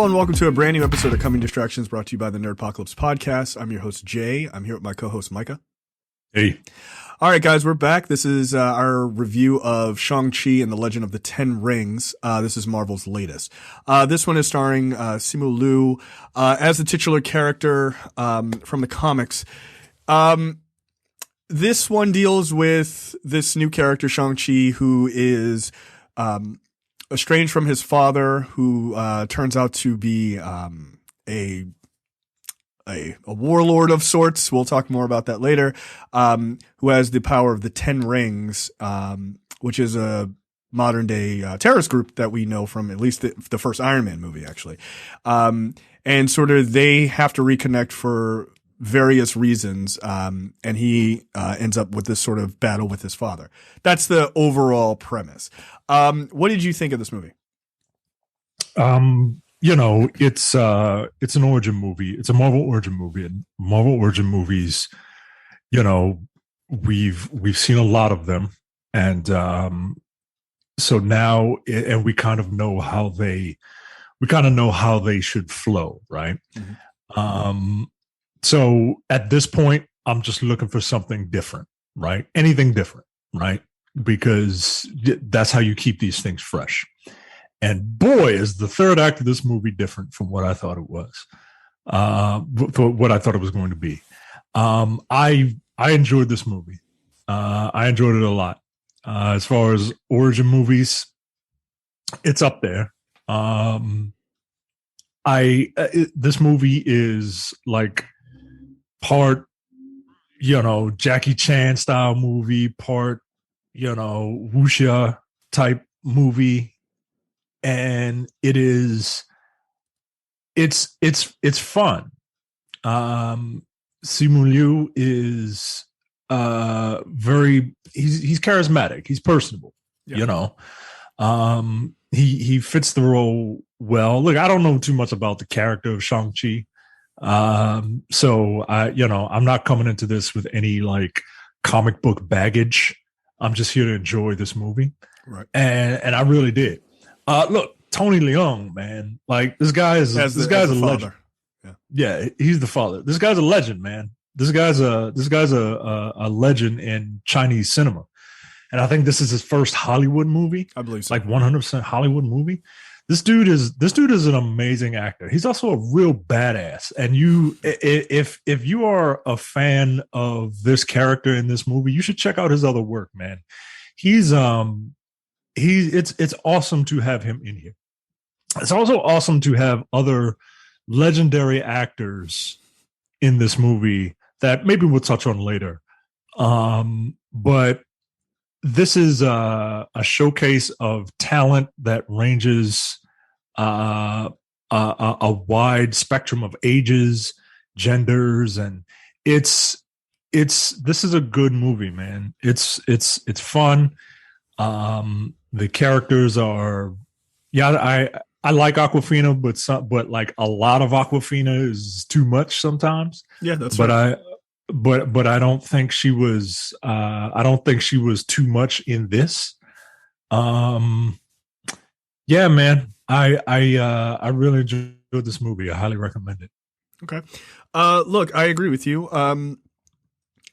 Hello and welcome to a brand new episode of Coming Distractions brought to you by the Nerdpocalypse podcast. I'm your host, Jay. I'm here with my co-host, Micah. Hey. All right, guys, we're back. This is our review of Shang-Chi and the Legend of the Ten Rings. This is Marvel's latest. This one is starring Simu Liu as the titular character from the comics. This one deals with this new character, Shang-Chi, who is estranged from his father, who turns out to be a warlord of sorts. We'll talk more about that later. Who has the power of the Ten Rings, which is a modern day terrorist group that we know from at least the first Iron Man movie, actually. And sort of they have to reconnect for various reasons. And he ends up with this sort of battle with his father. That's the overall premise. What did you think of this movie? You know, it's an origin movie. It's a Marvel origin movie, and Marvel origin movies, you know, we've seen a lot of them, and so now, and we kind of know how they should flow, right? Mm-hmm. So at this point, I'm just looking for something different, right? Anything different, right? Because that's how you keep these things fresh. And boy, is the third act of this movie different from what I thought it was, what I thought it was going to be. I enjoyed this movie. I enjoyed it a lot. As far as origin movies, it's up there. This movie is like part, you know, Jackie Chan style movie, part, you know, wuxia type movie. And it's fun. Simu Liu is he's charismatic. He's personable. Yeah. You know, he fits the role well. Look, I don't know too much about the character of Shang-Chi, so I'm not coming into this with any like comic book baggage. I'm just here to enjoy this movie, right? And I really did. Look, Tony Leung, man, like this guy's a legend. Yeah, he's the father. This guy's a legend, man. This guy's a legend in Chinese cinema, and I think this is his first Hollywood movie. I believe so. Like 100% Hollywood movie. This dude is an amazing actor. He's also a real badass. And if you are a fan of this character in this movie, you should check out his other work, man. It's awesome to have him in here. It's also awesome to have other legendary actors in this movie that maybe we'll touch on later. But this is a showcase of talent that ranges a wide spectrum of ages, genders, and this is a good movie, man. It's fun. The characters are, I like Awkwafina, but like a lot of Awkwafina is too much sometimes. Yeah, that's right. But I don't think she was too much in this. Yeah, man. I really enjoyed this movie. I highly recommend it. Okay. Look, I agree with you.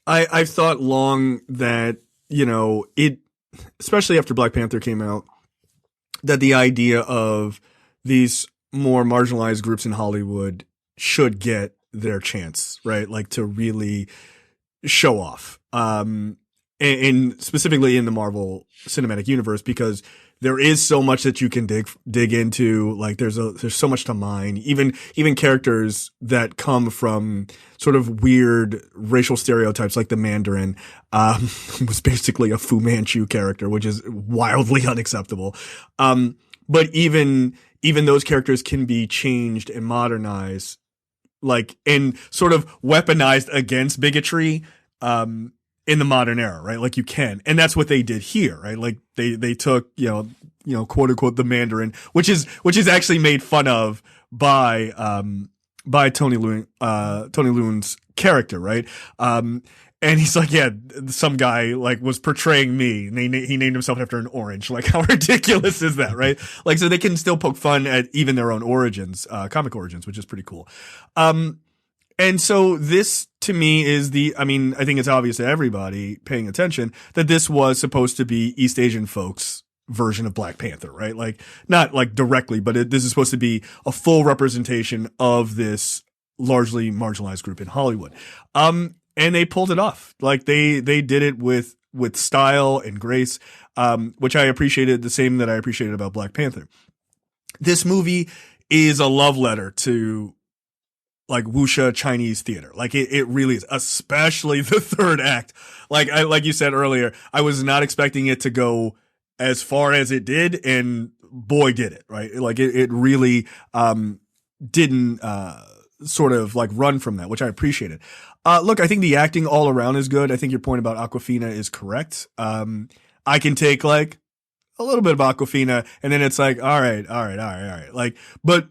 I thought long that, you know, especially after Black Panther came out, that the idea of these more marginalized groups in Hollywood should get their chance, right? Like to really show off, and specifically in the Marvel Cinematic Universe, because there is so much that you can dig into. Like there's so much to mine. Even characters that come from sort of weird racial stereotypes, like the Mandarin, was basically a Fu Manchu character, which is wildly unacceptable. But even those characters can be changed and modernized, like, and sort of weaponized against bigotry, in the modern era, right? Like you can, and that's what they did here, right? Like they took, you know, quote unquote, the Mandarin, which is actually made fun of by Tony Leung's character, right? And he's like, yeah, some guy like was portraying me, and he named himself after an orange. Like, how ridiculous is that, right? Like, so they can still poke fun at even their own origins, comic origins, which is pretty cool. And so this to me is I think it's obvious to everybody paying attention that this was supposed to be East Asian folks' version of Black Panther, right? Like, not like directly, but this is supposed to be a full representation of this largely marginalized group in Hollywood. And they pulled it off. Like, they did it with style and grace, which I appreciated, the same that I appreciated about Black Panther. This movie is a love letter to like wuxia Chinese theater. Like, it really is, especially the third act. Like you said earlier, I was not expecting it to go as far as it did, and boy did it, right? Like, it really, didn't, sort of like run from that, which I appreciated. Look, I think the acting all around is good. I think your point about Awkwafina is correct. I can take like a little bit of Awkwafina, and then it's like, all right. Like, but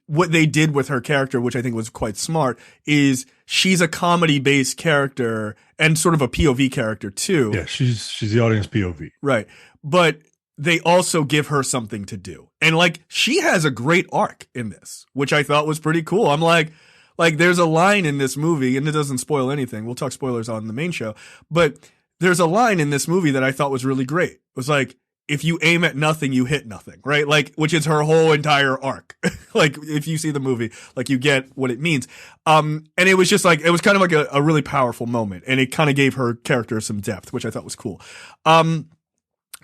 what they did with her character, which I think was quite smart, is she's a comedy based character and sort of a POV character too. Yeah, she's the audience POV. Right. But they also give her something to do. And like, she has a great arc in this, which I thought was pretty cool. I'm like there's a line in this movie, and it doesn't spoil anything. We'll talk spoilers on the main show, but there's a line in this movie that I thought was really great. It was like, if you aim at nothing, you hit nothing, right? Like, which is her whole entire arc. Like, if you see the movie, like, you get what it means. And it was just like, it was kind of like a really powerful moment, and it kind of gave her character some depth, which I thought was cool.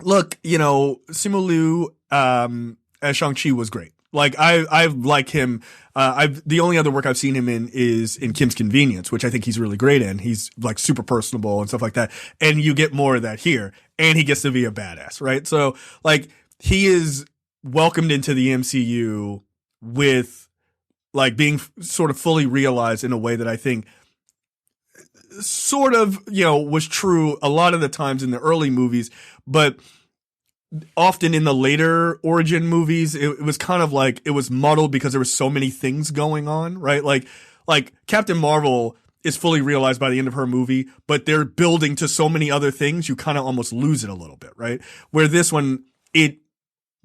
Look, Simu Liu, as Shang-Chi was great. Like, I like him. The only other work I've seen him in is in Kim's Convenience, which I think he's really great in. He's like super personable and stuff like that. And you get more of that here, and he gets to be a badass, right? So like, he is welcomed into the MCU with like being sort of fully realized in a way that I think sort of, was true a lot of the times in the early movies, but often in the later origin movies, it was kind of like, it was muddled because there were so many things going on, right? Like Captain Marvel is fully realized by the end of her movie, but they're building to so many other things, you kind of almost lose it a little bit, right? Where this one, it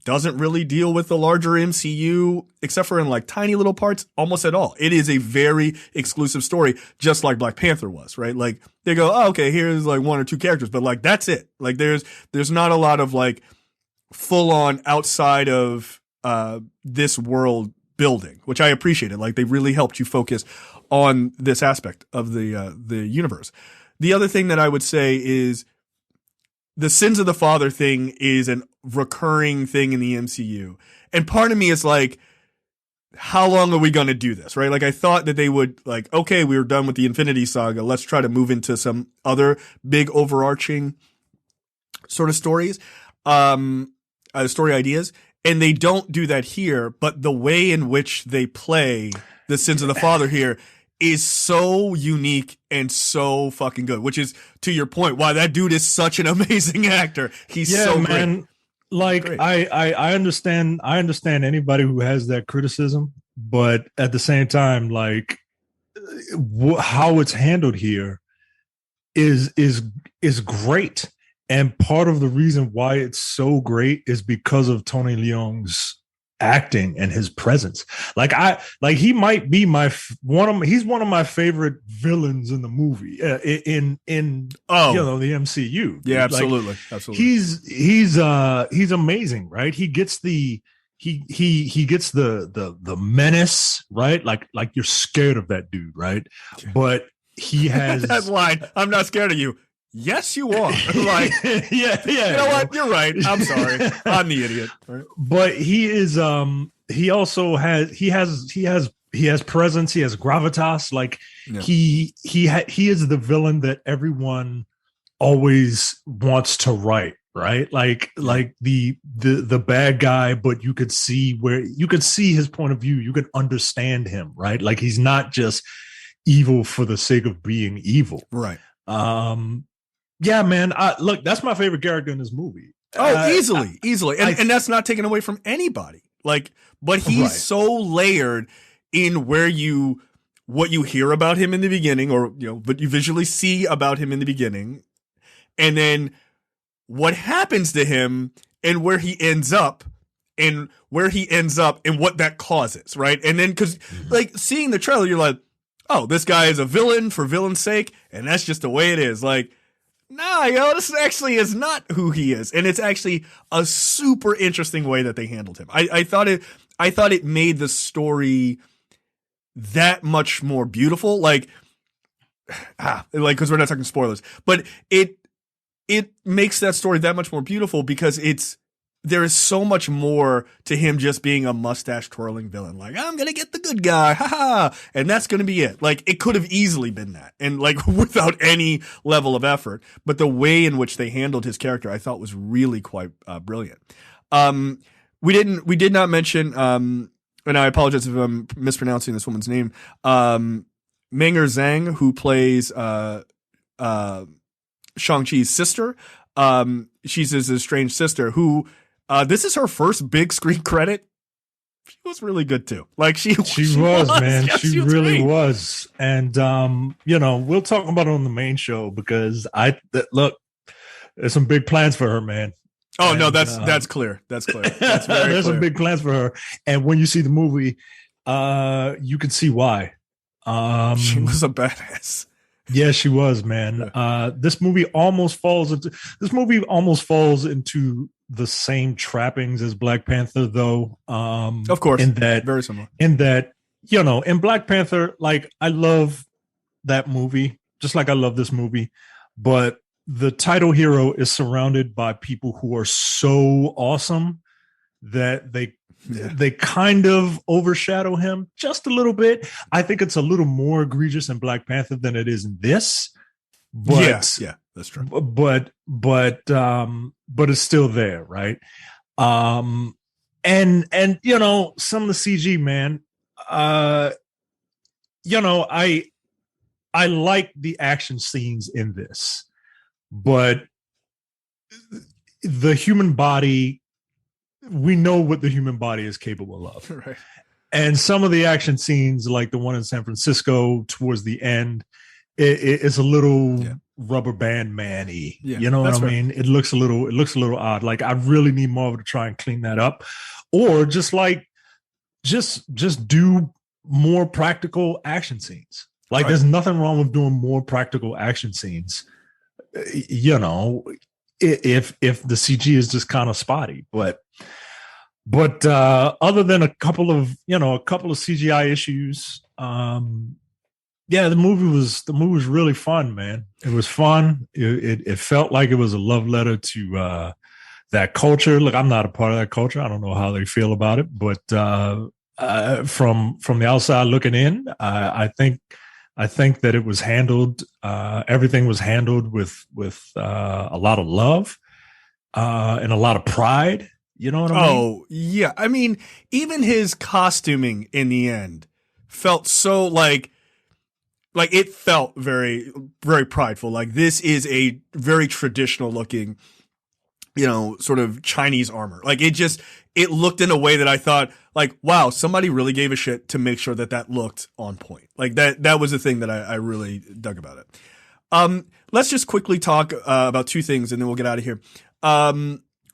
doesn't really deal with the larger MCU, except for in like tiny little parts, almost at all. It is a very exclusive story, just like Black Panther was, right? Like, they go, oh, okay, here's like one or two characters, but like, that's it. Like, there's not a lot of like full on outside of, this world building, which I appreciated. Like, they really helped you focus on this aspect of the universe. The other thing that I would say is, the sins of the father thing is a recurring thing in the MCU. And part of me is like, how long are we going to do this, right? Like, I thought that they would like, okay, we were done with the Infinity Saga. Let's try to move into some other big overarching sort of stories, story ideas. And they don't do that here, but the way in which they play the sins of the father here is so unique and so fucking good, which is, to your point, why that dude is such an amazing actor. He's so man great. Like, great. I understand anybody who has that criticism, but at the same time, like, how it's handled here is great. And part of the reason why it's so great is because of Tony Leung's acting and his presence. He might be he's one of my favorite villains in the movie, in the MCU. Yeah, absolutely. Like, absolutely. He's amazing, right? He gets the menace, right? Like you're scared of that dude, right? But he has that line, I'm not scared of you. Yes, you are. Like, yeah. You know what? You're right. I'm sorry. I'm the idiot. Right? But he is. He also has. He has presence. He has gravitas. Like, yeah. He is the villain that everyone always wants to write. Right. Like the bad guy, but you could see his point of view. You could understand him. Right. Like, he's not just evil for the sake of being evil. Right. Yeah, man. Look, that's my favorite character in this movie. Oh, easily. And that's not taken away from anybody. Like, but he's so layered in where you what you hear about him in the beginning, or what you visually see about him in the beginning, and then what happens to him and where he ends up and what that causes, right? And then because like seeing the trailer, you're like, oh, this guy is a villain for villain's sake, and that's just the way it is. Like, nah, this actually is not who he is, and it's actually a super interesting way that they handled him. I thought it made the story that much more beautiful. Like because we're not talking spoilers, but it makes that story that much more beautiful because there is so much more to him just being a mustache twirling villain. Like, I'm going to get the good guy. Ha. And that's going to be it. Like, it could have easily been that. And like without any level of effort, but the way in which they handled his character, I thought was really quite brilliant. We did not mention, and I apologize if I'm mispronouncing this woman's name. Meng'er Zhang, who plays, Shang-Chi's sister. She's his estranged sister who, this is her first big screen credit. She was really good too. Like she was, man. Yes, she really was. And, we'll talk about it on the main show because look, there's some big plans for her, man. Oh, and, no, that's clear. That's clear. That's very there's clear. some big plans for her. And when you see the movie, you can see why. She was a badass. Yeah, she was, man. This movie almost falls into the same trappings as Black Panther, though. Of course, in that very similar. In that, in Black Panther, like I love that movie, just like I love this movie, but the title hero is surrounded by people who are so awesome that they kind of overshadow him just a little bit. I think it's a little more egregious in Black Panther than it is in this. But, yeah, that's true. But it's still there, right? And some of the CG, man. I like the action scenes in this, but the human body, we know what the human body is capable of. Right. And some of the action scenes, like the one in San Francisco towards the end, it's a little rubber band man-y. Yeah, you know what I mean? It looks a little odd. Like I really need Marvel to try and clean that up. Or just do more practical action scenes. Like there's nothing wrong with doing more practical action scenes. If the CG is just kind of spotty, but other than a couple of CGI issues, the movie was really fun, man. It was fun. It felt like it was a love letter to that culture. Look, I'm not a part of that culture. I don't know how they feel about it, but from the outside looking in, I think that it was handled. Everything was handled with a lot of love and a lot of pride. You know what I mean? Oh, yeah. I mean, even his costuming in the end felt so like it felt very, very prideful. Like this is a very traditional looking, sort of Chinese armor. Like it looked in a way that I thought like, wow, somebody really gave a shit to make sure that looked on point. Like that was the thing that I really dug about it. Let's just quickly talk about two things and then we'll get out of here.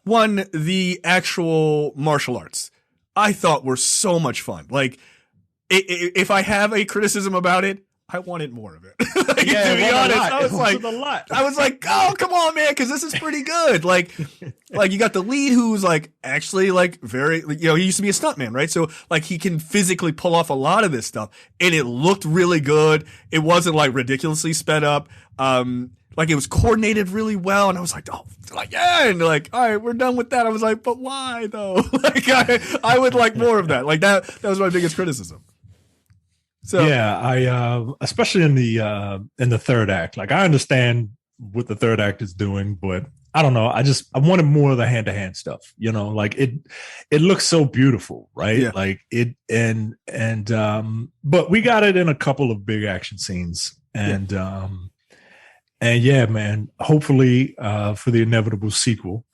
One, the actual martial arts I thought were so much fun. Like if I have a criticism about it, I wanted more of it. To be honest, I was like, oh, come on, man, because this is pretty good. Like you got the lead who's like actually like very, he used to be a stuntman, right? So like he can physically pull off a lot of this stuff, and it looked really good. It wasn't like ridiculously sped up. Like it was coordinated really well, and I was like, oh, like yeah, and like, all right, we're done with that. I was like, but why though? Like I would like more of that. Like that was my biggest criticism. So yeah, I especially in the third act. Like I understand what the third act is doing, but I don't know. I wanted more of the hand to hand stuff. Like it looks so beautiful, right? Yeah. Like it and but we got it in a couple of big action scenes, and yeah, man. Hopefully, for the inevitable sequel,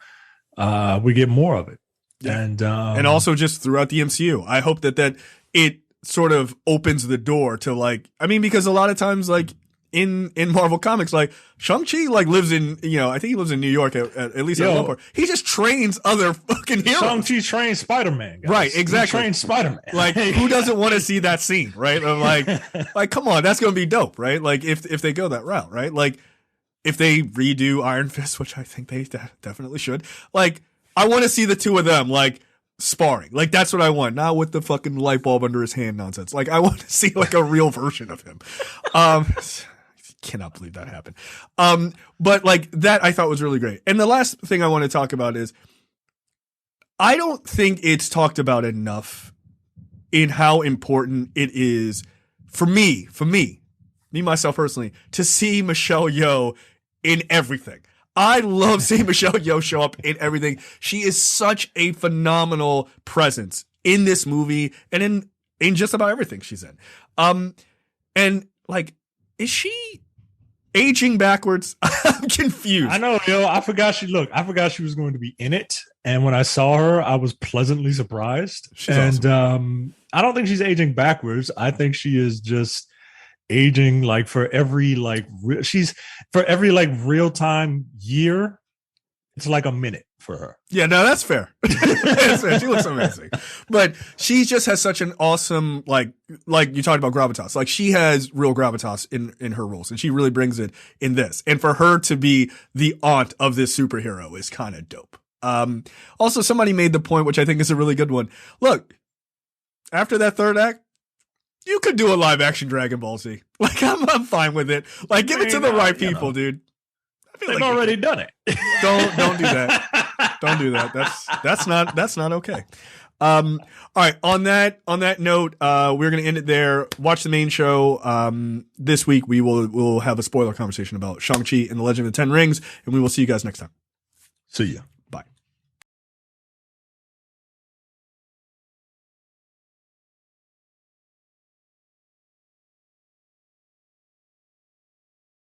we get more of it, and also just throughout the MCU. I hope that it sort of opens the door to like, I mean, because a lot of times like in Marvel Comics, like Shang-Chi like lives in, you know, I think he lives in New York at least at one point. He just trains other fucking heroes. Shang-Chi trains Spider-Man, guys. Right, exactly. He trains Spider-Man. Like, who doesn't want to see that scene, right? Of like, come on, that's going to be dope, right? Like, if they go that route, right? Like, if they redo Iron Fist, which I think they definitely should, like, I want to see the two of them, like, sparring. Like, that's what I want. Not with the fucking light bulb under his hand nonsense. Like, I want to see, like, a real version of him. Cannot believe that happened. But, like, that I thought was really great. And the last thing I want to talk about is, I don't think it's talked about enough in how important it is for me, myself personally, to see Michelle Yeoh in everything. I love seeing Michelle Yeoh show up in everything. She is such a phenomenal presence in this movie and in just about everything she's in. And like, is she aging backwards? I'm confused. I know, yo. I forgot she was going to be in it. And when I saw her, I was pleasantly surprised. She's awesome. I don't think she's aging backwards. I think she is just aging like for every real time year. It's like a minute for her. Yeah, no, that's fair. That's fair. She looks amazing. But she just has such an awesome, like you talked about gravitas. Like, she has real gravitas in her roles, and she really brings it in this. And for her to be the aunt of this superhero is kind of dope. Also, somebody made the point, which I think is a really good one. Look, after that third act, you could do a live action Dragon Ball Z. Like, I'm fine with it. Like, give it to the right people, dude. They've already done it. Don't do that. Don't do that. That's not okay. All right. On that note, we're gonna end it there. Watch the main show. This week we'll have a spoiler conversation about Shang-Chi and the Legend of the Ten Rings, and we will see you guys next time. See ya.